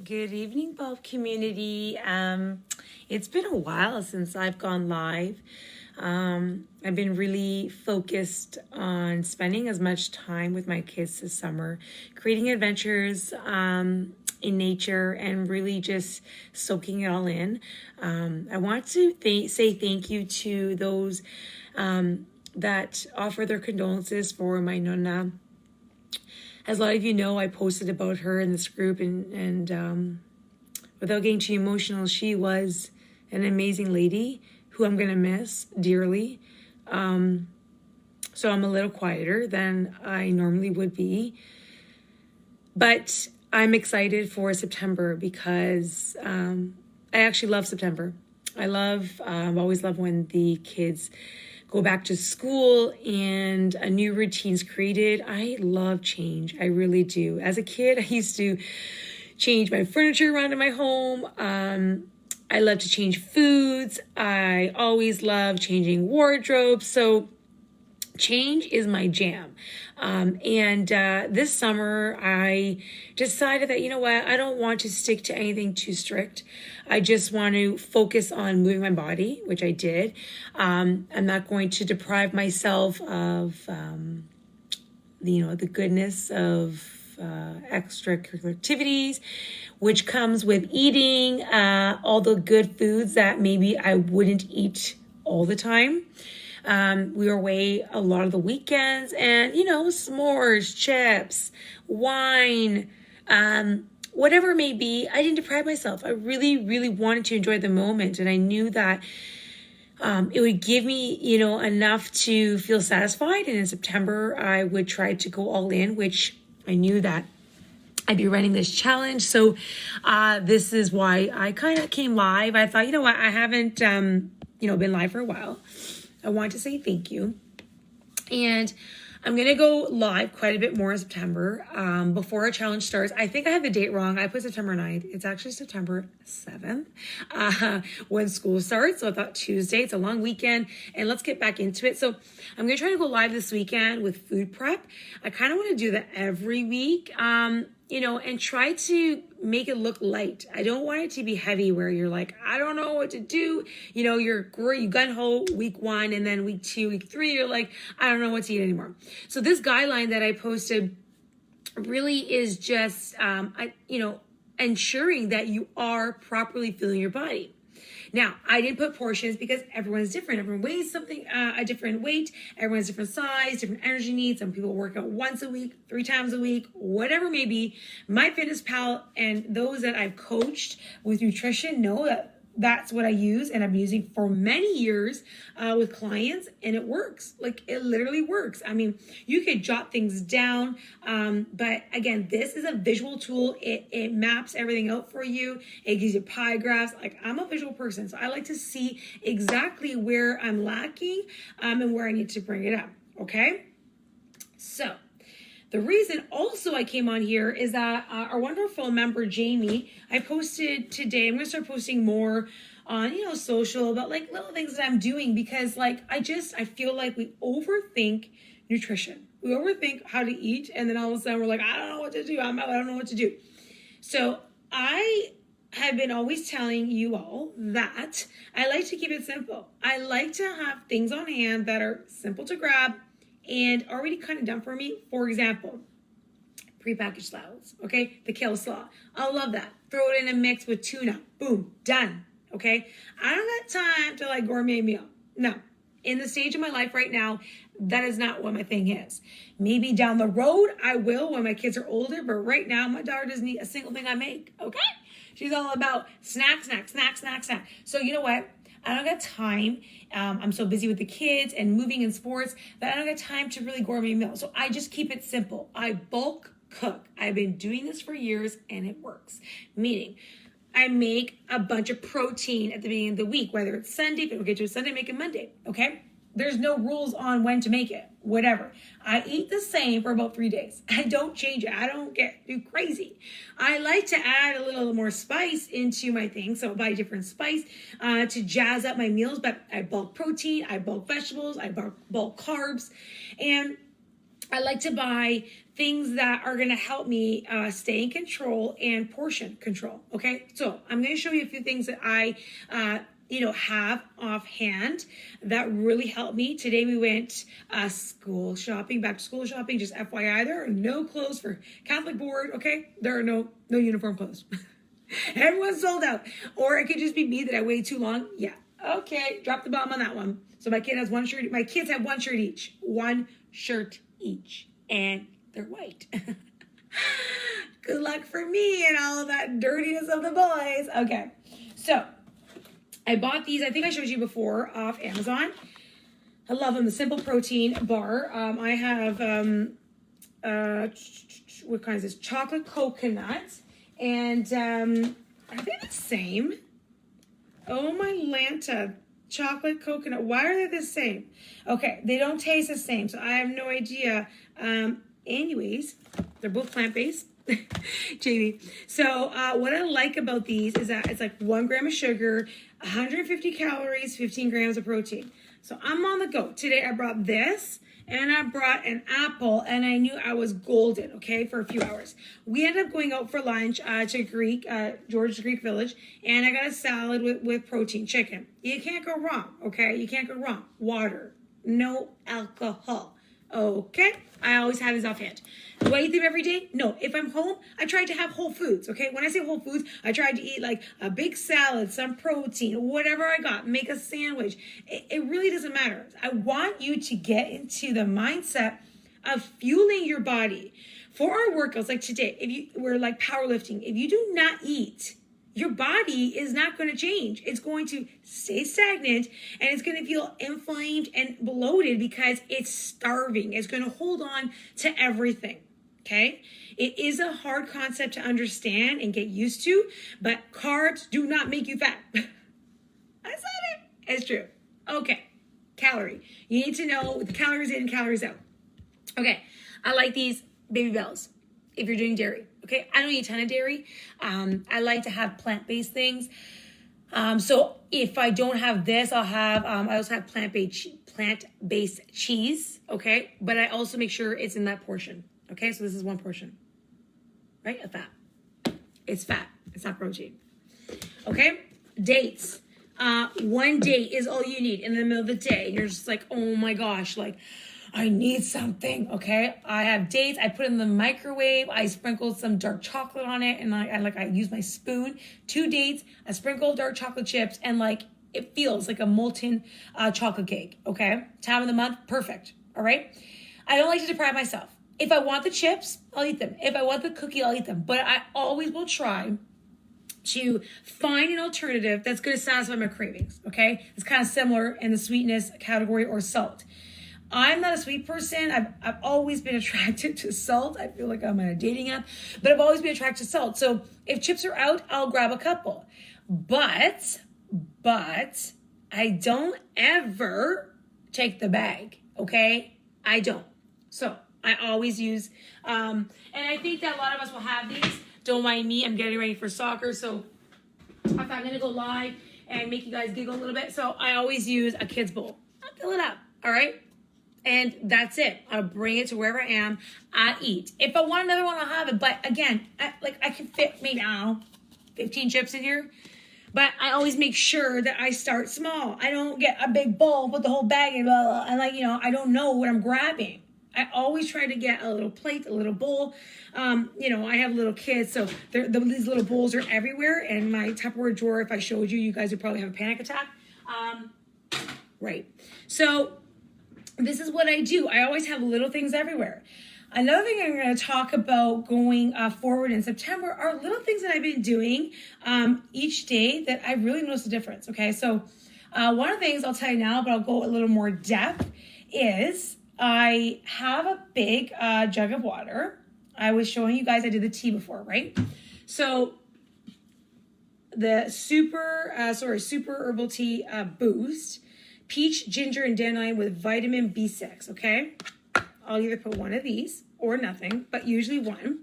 Good evening, BALB community. It's been a while since I've gone live. I've been really focused on spending as much time with my kids this summer, creating adventures in nature and really just soaking it all in. I want to say thank you to those that offer their condolences for my nonna. As a lot of you know, I posted about her in this group, and without getting too emotional, she was an amazing lady who I'm going to miss dearly. So I'm a little quieter than I normally would be. But I'm excited for September because I actually love September. I've always loved when the kids go back to school and a new routine's created. I love change. I really do. As a kid, I used to change my furniture around in my home. I love to change foods. I always love changing wardrobes. So change is my jam. And this summer, I decided that, you know what, I don't want to stick to anything too strict. I just want to focus on moving my body, which I did. I'm not going to deprive myself of, the goodness of extracurricular activities, which comes with eating all the good foods that maybe I wouldn't eat all the time. We were away a lot of the weekends and, s'mores, chips, wine, whatever it may be. I didn't deprive myself. I really, really wanted to enjoy the moment. And I knew that it would give me, enough to feel satisfied. And in September, I would try to go all in, which I knew that I'd be running this challenge. So this is why I kind of came live. I thought, I haven't, been live for a while. I want to say thank you. And I'm going to go live quite a bit more in September before our challenge starts. I think I have the date wrong. I put September 9th. It's actually September 7th when school starts. So I thought Tuesday. It's a long weekend. And let's get back into it. So I'm going to try to go live this weekend with food prep. I kind of want to do that every week, and try to make it look light. I don't want it to be heavy where you're like, I don't know what to do. You gun-ho week 1 and then week 2, week 3, you're like, I don't know what to eat anymore. So this guideline that I posted really is just, ensuring that you are properly feeling your body. Now, I didn't put portions because everyone's different. Everyone weighs something a different weight. Everyone's different size, different energy needs. Some people work out once a week, 3 times a week, whatever it may be. MyFitnessPal and those that I've coached with nutrition know that that's what I use and I'm using for many years with clients, and it works. Like, it literally works. I mean, you could jot things down, but again, this is a visual tool. It maps everything out for you. It gives you pie graphs. Like, I'm a visual person, so I like to see exactly where I'm lacking and where I need to bring it up, okay? So the reason also I came on here is that our wonderful member, Jamie, I posted today, I'm going to start posting more on, social about like little things that I'm doing because I feel like we overthink nutrition. We overthink how to eat. And then all of a sudden we're like, I don't know what to do. I don't know what to do. So I have been always telling you all that I like to keep it simple. I like to have things on hand that are simple to grab and already kind of done for me. For example, prepackaged salads, okay? The kale slaw. I love that. Throw it in a mix with tuna. Boom, done, okay? I don't got time to gourmet meal. No. In the stage of my life right now, that is not what my thing is. Maybe down the road, I will when my kids are older, but right now, my daughter doesn't eat a single thing I make, okay? She's all about snack. So you know what? I don't got time. I'm so busy with the kids and moving in sports that I don't got time to really gourmet meal. So I just keep it simple. I bulk cook. I've been doing this for years and it works. Meaning, I make a bunch of protein at the beginning of the week, whether it's Sunday, if we get to a Sunday, make it Monday, okay? There's no rules on when to make it, whatever. I eat the same for about 3 days. I don't change it. I don't get too crazy. I like to add a little more spice into my thing. So I buy different spice to jazz up my meals, but I bulk protein, I bulk vegetables, I bulk carbs. And I like to buy things that are going to help me stay in control and portion control. Okay, so I'm going to show you a few things that I have offhand that really helped me. Today we went school shopping, back to school shopping. Just FYI, there are no clothes for Catholic board. Okay, there are no uniform clothes. Everyone's sold out. Or it could just be me that I waited too long. Yeah. Okay, drop the bomb on that one. So my kid has one shirt. My kids have one shirt each. One shirt each. And they're white. Good luck for me and all of that dirtiness of the boys. Okay. So I bought these. I think I showed you before off Amazon. I love them. The Simple Protein Bar. I have, what kind is this? Chocolate coconut. And are they the same? Oh my Lanta. Chocolate coconut. Why are they the same? Okay, they don't taste the same, so I have no idea. Anyways, they're both plant-based. Jamie. So what I like about these is that it's like 1 gram of sugar, 150 calories, 15 grams of protein. So I'm on the go. Today I brought this. And I brought an apple, and I knew I was golden, okay, for a few hours. We ended up going out for lunch to George's Greek Village, and I got a salad with protein, chicken. You can't go wrong, okay? You can't go wrong. Water, no alcohol, okay? I always have these offhand. Do I eat them every day? No. If I'm home, I try to have whole foods, okay? When I say whole foods, I try to eat like a big salad, some protein, whatever I got, make a sandwich. It really doesn't matter. I want you to get into the mindset of fueling your body. For our workouts, like today, we're like powerlifting, if you do not eat, your body is not going to change. It's going to stay stagnant, and it's going to feel inflamed and bloated because it's starving. It's going to hold on to everything, okay? It is a hard concept to understand and get used to, but carbs do not make you fat. I said it. It's true. Okay, calorie. You need to know the calories in and calories out. Okay, I like these Baby Bells if you're doing dairy. Okay, I don't eat a ton of dairy. I like to have plant-based things. So if I don't have this, I also have plant-based cheese. Okay, but I also make sure it's in that portion. Okay, so this is one portion, right? Of fat. It's fat. It's not protein. Okay, dates. 1 date is all you need in the middle of the day. You're just like, oh my gosh, like, I need something, okay? I have dates. I put it in the microwave. I sprinkled some dark chocolate on it, and I use my spoon. 2 dates. I sprinkle dark chocolate chips, and like it feels like a molten chocolate cake, okay? Time of the month, perfect, all right? I don't like to deprive myself. If I want the chips, I'll eat them. If I want the cookie, I'll eat them. But I always will try to find an alternative that's going to satisfy my cravings, okay? It's kind of similar in the sweetness category or salt. I'm not a sweet person. I've always been attracted to salt. I feel like I'm on a dating app, but I've always been attracted to salt. So if chips are out, I'll grab a couple. But I don't ever take the bag, okay? I don't. So I always use, and I think that a lot of us will have these. Don't mind me. I'm getting ready for soccer. So I thought I'm going to go live and make you guys giggle a little bit. So I always use a kid's bowl. I'll fill it up, all right? And that's it. I'll bring it to wherever I am. I eat. If I want another one, I'll have it. But again, I can fit maybe, 15 chips in here. But I always make sure that I start small. I don't get a big bowl, put the whole bag in, blah, blah, and I don't know what I'm grabbing. I always try to get a little plate, a little bowl. I have little kids, so these little bowls are everywhere. And my Tupperware drawer, if I showed you, you guys would probably have a panic attack. Right. So this is what I do. I always have little things everywhere. Another thing I'm going to talk about going forward in September are little things that I've been doing each day that I really notice a difference. Okay, so one of the things I'll tell you now, but I'll go a little more depth, is I have a big jug of water. I was showing you guys I did the tea before, right? So the super herbal tea boost, peach, ginger, and dandelion with vitamin B6, okay? I'll either put one of these or nothing, but usually one.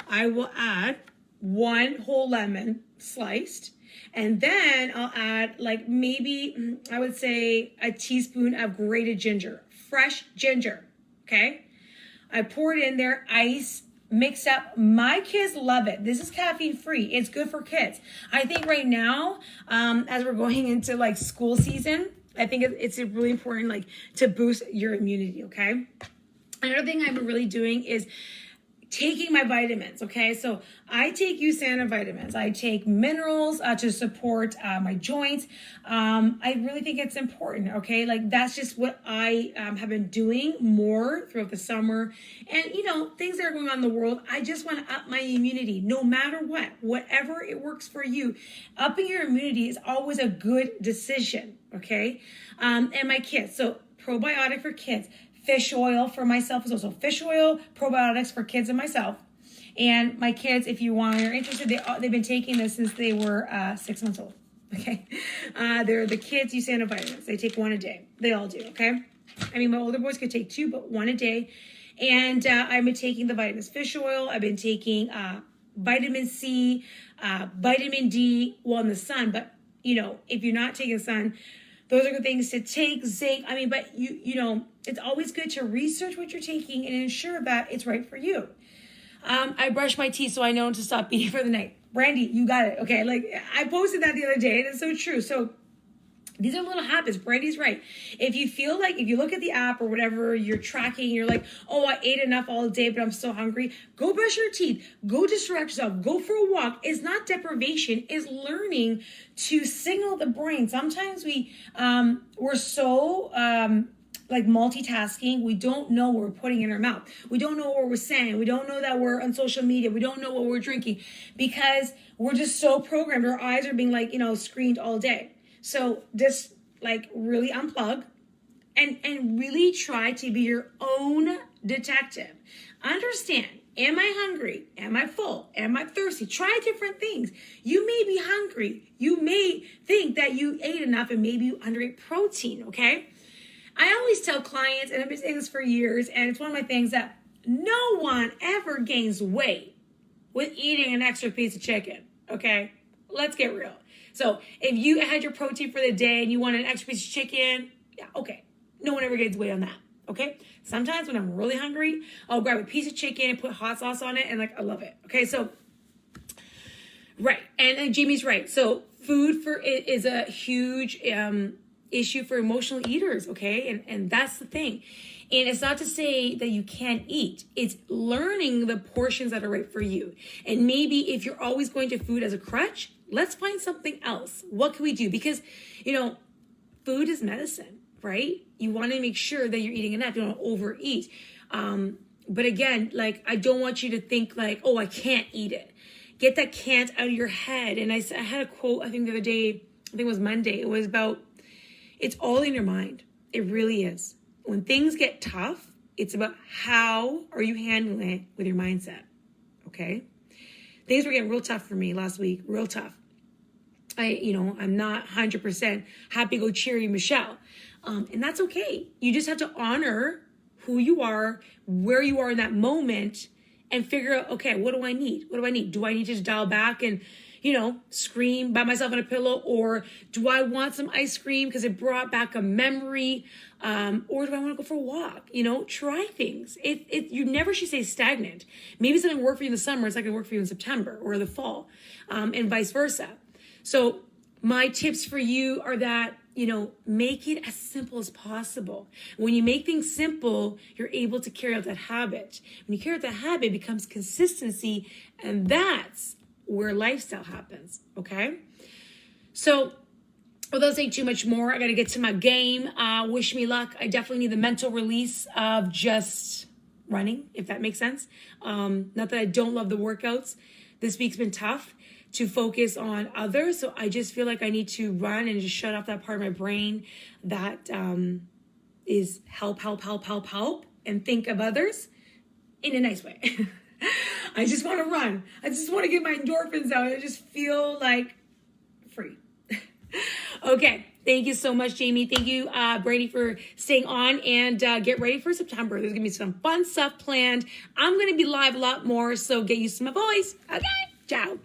I will add 1 whole lemon sliced, and then I'll add like maybe, I would say a teaspoon of grated ginger, fresh ginger, okay? I pour it in there, ice, mixed up. My kids love it. This is caffeine free. It's good for kids. I think right now, as we're going into like school season, I think it's really important like to boost your immunity, okay? Another thing I've been really doing is taking my vitamins, okay? So I take USANA vitamins. I take minerals to support my joints. I really think it's important, okay? Like that's just what I have been doing more throughout the summer. And, you know, things that are going on in the world, I just want to up my immunity no matter what. Whatever it works for you, upping your immunity is always a good decision, okay? And my kids, so probiotic for kids. Fish oil for myself is also fish oil, probiotics for kids and myself. And my kids, if you're interested, they've been taking this since they were 6 months old. Okay, they're the kids USANA vitamins. They take one a day. They all do. Okay, I mean my older boys could take two, but one a day. And I've been taking the vitamins, fish oil. I've been taking vitamin C, vitamin D, well in the sun. But you know, if you're not taking sun, those are good things to take. Zinc. I mean, but you know, it's always good to research what you're taking and ensure that it's right for you. I brush my teeth so I know to stop eating for the night. Brandy, you got it. Okay, like I posted that the other day, and it's so true. So these are little habits. Brandy's right. If you feel like, if you look at the app or whatever you're tracking, you're like, oh, I ate enough all day, but I'm still hungry. Go brush your teeth. Go distract yourself. Go for a walk. It's not deprivation. It's learning to signal the brain. Sometimes we're so like multitasking. We don't know what we're putting in our mouth. We don't know what we're saying. We don't know that we're on social media. We don't know what we're drinking because we're just so programmed. Our eyes are being like, you know, screened all day. So just like really unplug and really try to be your own detective. Understand, am I hungry? Am I full? Am I thirsty? Try different things. You may be hungry. You may think that you ate enough and maybe you underate protein, okay? I always tell clients, and I've been saying this for years, and it's one of my things that no one ever gains weight with eating an extra piece of chicken, okay? Let's get real. So if you had your protein for the day and you want an extra piece of chicken, yeah, okay. No one ever gains weight on that, okay? Sometimes when I'm really hungry, I'll grab a piece of chicken and put hot sauce on it, and like I love it, okay? So, right, and Jamie's right. So food for it is a huge issue for emotional eaters, okay? And that's the thing. And it's not to say that you can't eat. It's learning the portions that are right for you. And maybe if you're always going to food as a crutch, let's find something else. What can we do? Because, you know, food is medicine, right? You want to make sure that you're eating enough. You don't overeat. But again, like, I don't want you to think like, oh, I can't eat it. Get that can't out of your head. And I had a quote, I think the other day, I think it was Monday. It was about, it's all in your mind. It really is. When things get tough, it's about how are you handling it with your mindset, okay? Things were getting real tough for me last week, real tough. I'm not 100% happy go cheery Michelle. And that's okay. You just have to honor who you are, where you are in that moment, and figure out, okay, what do I need? What do I need? Do I need to just dial back and, scream by myself on a pillow? Or do I want some ice cream because it brought back a memory? Or do I want to go for a walk? Try things. You never should stay stagnant. Maybe something worked for you in the summer, it's not going to work for you in September or the fall, and vice versa. So my tips for you are that, make it as simple as possible. When you make things simple, you're able to carry out that habit. When you carry out that habit, it becomes consistency, and that's where lifestyle happens, okay? So without saying too much more, I got to get to my game. Wish me luck. I definitely need the mental release of just running, if that makes sense. Not that I don't love the workouts. This week's been tough to focus on others. So I just feel like I need to run and just shut off that part of my brain that is help, and think of others in a nice way. I just want to run. I just want to get my endorphins out. I just feel like free. Okay. Thank you so much, Jamie. Thank you, Brady, for staying on, and get ready for September. There's going to be some fun stuff planned. I'm going to be live a lot more, so get used to my voice. Okay. Ciao.